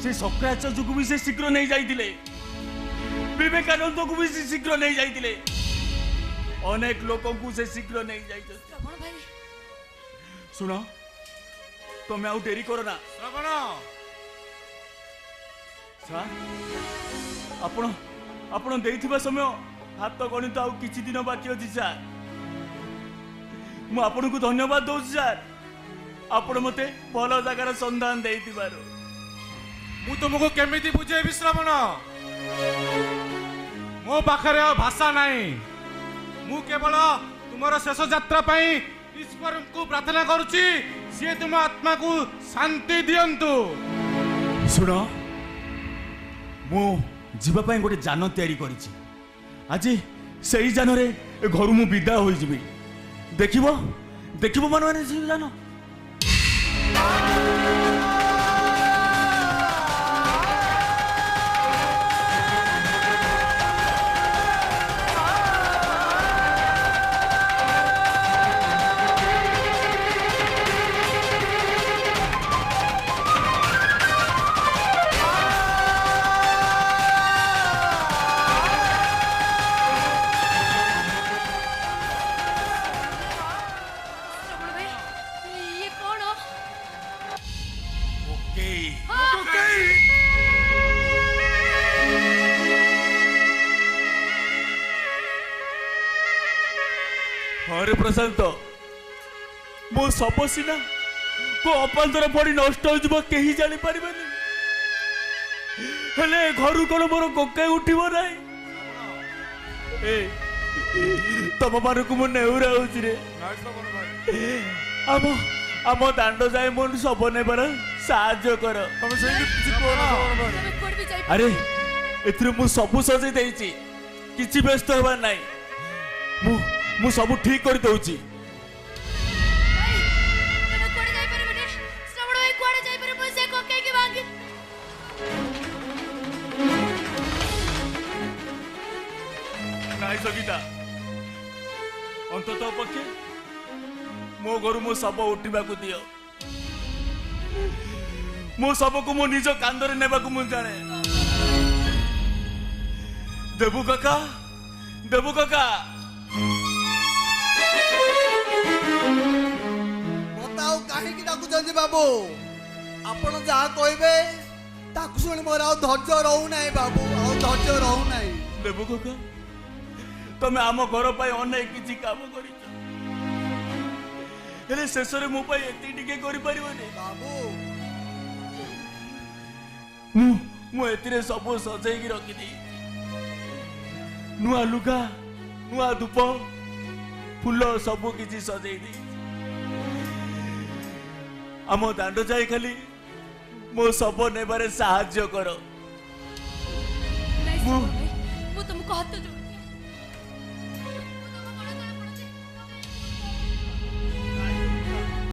से शंकराचार्य जो भी से शीघ्र नहीं जाइतिले विवेकानंद को भी से शीघ्र नहीं जाइतिले अनेक लोगों को से शीघ्र नहीं जाइछ श्रवण भाई सुन तमे आउ डेरी करो ना श्रवण सर आपण आपण देइथिबा समय हाथ गणित आउ किछि दिन बाकी अछि सर मु आपण को धन्यवाद दउ सर आपण मते भल जगार संधान देइथिबारो मु तुमको केमिति बुझेबि श्रवण मो पाखरे भाषा नाही मु केवल तुमर शेष यात्रा पई ईश्वर को प्रार्थना करूची से तुम आत्मा को शांति दियंतु सुन मु जीवा पई गोटे जान तयारी करिछि आज सही जान रे घर मु विदा होई जिबि देखिबो देखिबो मन माने से जान श्रवण भाई ये कौन हो अरे प्रशांत मो सब सीना को अपांतर पड़ी नष्ट हो कहीं जानी पारिबानी हेले घर कौन मोर कोकाई उठिबो नाही ए तम मानक मो नेउरा होची रे आम आम दांड जाए मन सब नेबार साहाय्य कर तमे कोड भी जाई अरे एथरे मु सब सजे देइची किछि व्यस्त होबार नाही मु सब ठीक कर दउची भाई तमे कोड जाई परबे श्रवण भाई कोड जाई परबे से कोके की मांग नाई सगीता अंततः पक्षे मो घर मो शब उठा दियो मो शब को मो निज कांदरे नेबा को मु जाने देबू काका बताओ कहीं डाकुଛନ୍ତି बाबू आपण जहाँ कहबे ताकू सुनी मोर आ धैर्य रहू नाही बाबू आ धैर्य रहू नाही देबू काका तमे आम घर पाई अनेक किछि काम करिछ हेले शेष रे मो पाई एति टिके करि परिबनी बाबू मु एतिरे सब सजाई की रखि दी नुआ लुगा नुआ धूप फूल सब किछि सजाई दी आम दांड जाए खाली मो सब नेबारे साहाय्य कर नहीं मु श्रवण